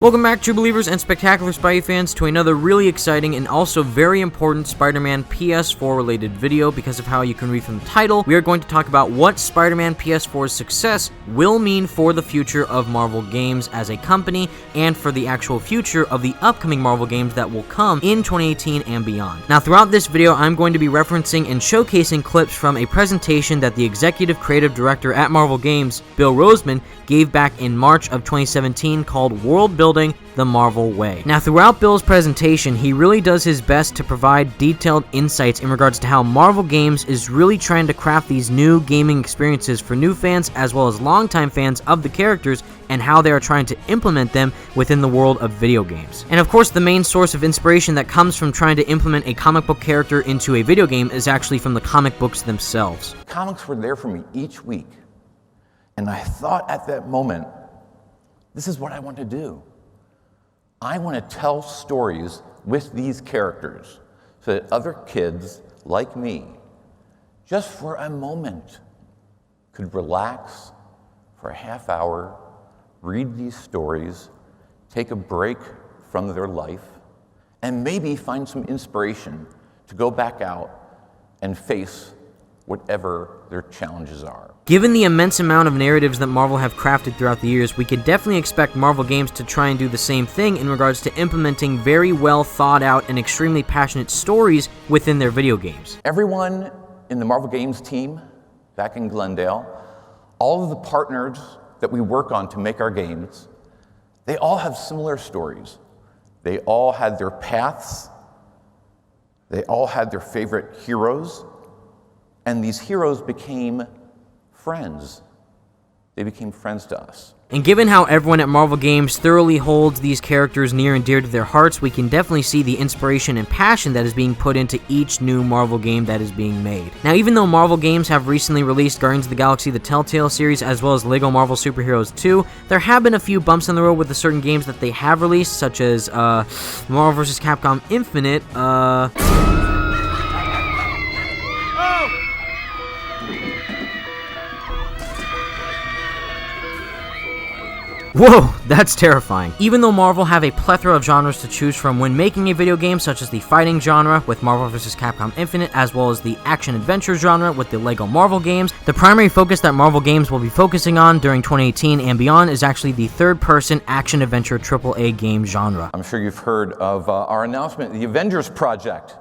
Welcome back, true believers and spectacular Spidey fans, to another really exciting and also very important Spider-Man PS4 related video. Because of how you can read from the title, we are going to talk about what Spider-Man PS4's success will mean for the future of Marvel games as a company and for the actual future of the upcoming Marvel games that will come in 2018 and beyond. Now, throughout this video, I'm going to be referencing and showcasing clips from a presentation that the executive creative director at Marvel Games, Bill Roseman, gave back in March of 2017 called World Building the Marvel Way. Now, throughout Bill's presentation, he really does his best to provide detailed insights in regards to how Marvel Games is really trying to craft these new gaming experiences for new fans as well as longtime fans of the characters, and how they are trying to implement them within the world of video games. And of course, the main source of inspiration that comes from trying to implement a comic book character into a video game is actually from the comic books themselves. Comics were there for me each week, and I thought at that moment, this is what I want to do. I want to tell stories with these characters so that other kids like me, just for a moment, could relax for a half hour, read these stories, take a break from their life, and maybe find some inspiration to go back out and face whatever their challenges are. Given the immense amount of narratives that Marvel have crafted throughout the years, we could definitely expect Marvel Games to try and do the same thing in regards to implementing very well thought out and extremely passionate stories within their video games. Everyone in the Marvel Games team back in Glendale, all of the partners that we work on to make our games, they all have similar stories. They all had their paths, they all had their favorite heroes, and these heroes became friends. They became friends to us. And given how everyone at Marvel Games thoroughly holds these characters near and dear to their hearts, we can definitely see the inspiration and passion that is being put into each new Marvel game that is being made. Now, even though Marvel Games have recently released Guardians of the Galaxy the Telltale series as well as LEGO Marvel Superheroes 2, there have been a few bumps in the road with the certain games that they have released, such as Marvel vs. Capcom Infinite, Whoa, that's terrifying. Even though Marvel have a plethora of genres to choose from when making a video game, such as the fighting genre with Marvel vs. Capcom Infinite, as well as the action-adventure genre with the LEGO Marvel games, the primary focus that Marvel Games will be focusing on during 2018 and beyond is actually the third-person action-adventure AAA game genre. I'm sure you've heard of our announcement, the Avengers project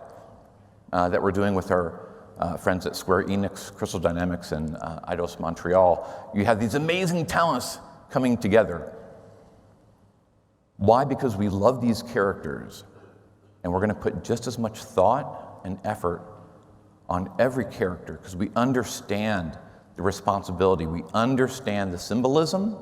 that we're doing with our friends at Square Enix, Crystal Dynamics, and Eidos Montreal. You have these amazing talents coming together. Why? Because we love these characters, and we're going to put just as much thought and effort on every character because we understand the responsibility, we understand the symbolism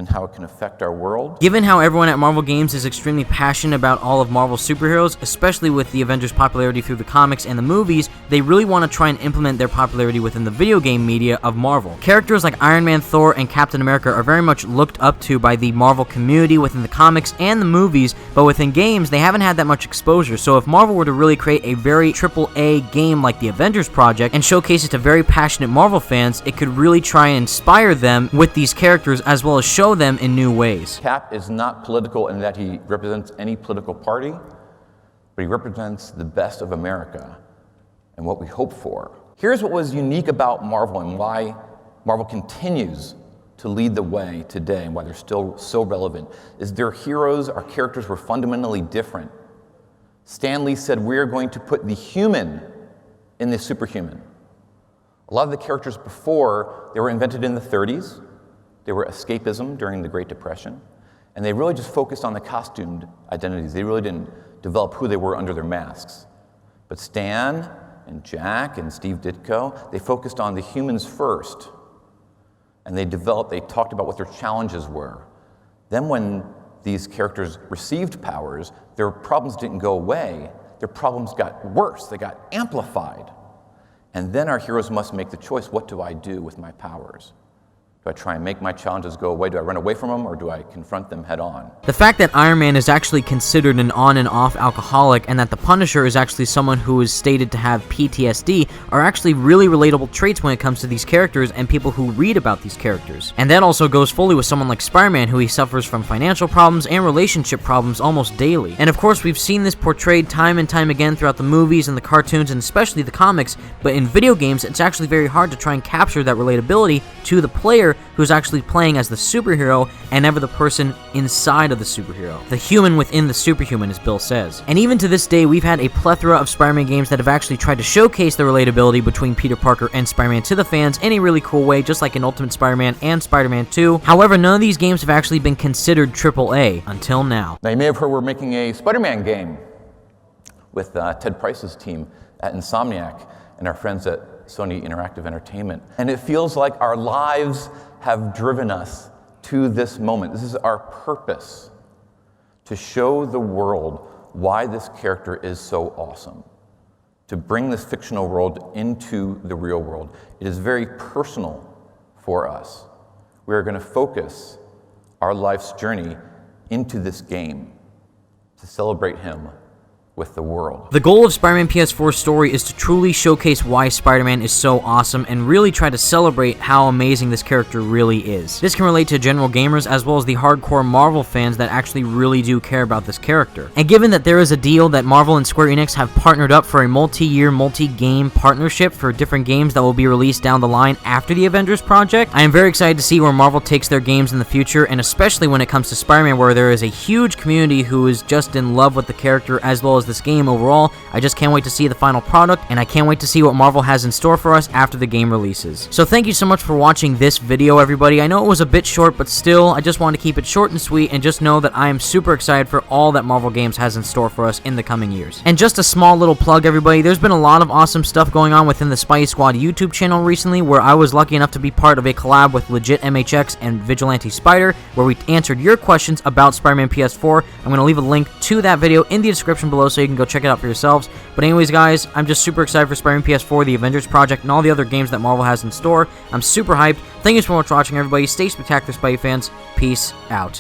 and how it can affect our world. Given how everyone at Marvel Games is extremely passionate about all of Marvel's superheroes, especially with the Avengers' popularity through the comics and the movies, they really want to try and implement their popularity within the video game media of Marvel. Characters like Iron Man, Thor, and Captain America are very much looked up to by the Marvel community within the comics and the movies, but within games, they haven't had that much exposure. So if Marvel were to really create a very AAA game like the Avengers project and showcase it to very passionate Marvel fans, it could really try and inspire them with these characters as well as show them in new ways. Cap is not political in that he represents any political party, but he represents the best of America and what we hope for. Here's what was unique about Marvel and why Marvel continues to lead the way today and why they're still so relevant, is their heroes, our characters, were fundamentally different. Stan Lee said, we're going to put the human in the superhuman. A lot of the characters before, they were invented in the 30s. They were escapism during the Great Depression, and they really just focused on the costumed identities. They really didn't develop who they were under their masks. But Stan and Jack and Steve Ditko, they focused on the humans first, and they talked about what their challenges were. Then when these characters received powers, their problems didn't go away, their problems got worse, they got amplified. And then our heroes must make the choice, what do I do with my powers? Do I try and make my challenges go away? Do I run away from them, or do I confront them head on? The fact that Iron Man is actually considered an on and off alcoholic, and that the Punisher is actually someone who is stated to have PTSD, are actually really relatable traits when it comes to these characters and people who read about these characters. And that also goes fully with someone like Spider-Man, who he suffers from financial problems and relationship problems almost daily. And of course, we've seen this portrayed time and time again throughout the movies and the cartoons and especially the comics, but in video games, it's actually very hard to try and capture that relatability to the player who's actually playing as the superhero and never the person inside of the superhero. The human within the superhuman, as Bill says. And even to this day, we've had a plethora of Spider-Man games that have actually tried to showcase the relatability between Peter Parker and Spider-Man to the fans in a really cool way, just like in Ultimate Spider-Man and Spider-Man 2. However, none of these games have actually been considered AAA until now. Now, you may have heard we're making a Spider-Man game with Ted Price's team at Insomniac and our friends at Sony Interactive Entertainment. And it feels like our lives have driven us to this moment. This is our purpose, to show the world why this character is so awesome, to bring this fictional world into the real world. It is very personal for us. We are going to focus our life's journey into this game to celebrate him with the world. The goal of Spider-Man PS4's story is to truly showcase why Spider-Man is so awesome and really try to celebrate how amazing this character really is. This can relate to general gamers as well as the hardcore Marvel fans that actually really do care about this character. And given that there is a deal that Marvel and Square Enix have partnered up for a multi-year, multi-game partnership for different games that will be released down the line after the Avengers project, I am very excited to see where Marvel takes their games in the future, and especially when it comes to Spider-Man, where there is a huge community who is just in love with the character as well as this game overall. I just can't wait to see the final product, and I can't wait to see what Marvel has in store for us after the game releases. So thank you so much for watching this video, everybody. I know it was a bit short, but still, I just wanted to keep it short and sweet, and just know that I am super excited for all that Marvel Games has in store for us in the coming years. And just a small little plug, everybody, there's been a lot of awesome stuff going on within the Spidey Squad YouTube channel recently, where I was lucky enough to be part of a collab with Legit MHX and Vigilante Spider, where we answered your questions about Spider-Man PS4. I'm going to leave a link to that video in the description below so you can go check it out for yourselves. But anyways, guys, I'm just super excited for Spider-Man PS4, the Avengers project, and all the other games that Marvel has in store. I'm super hyped. Thank you so much for watching, everybody. Stay spectacular, Spidey fans. Peace out.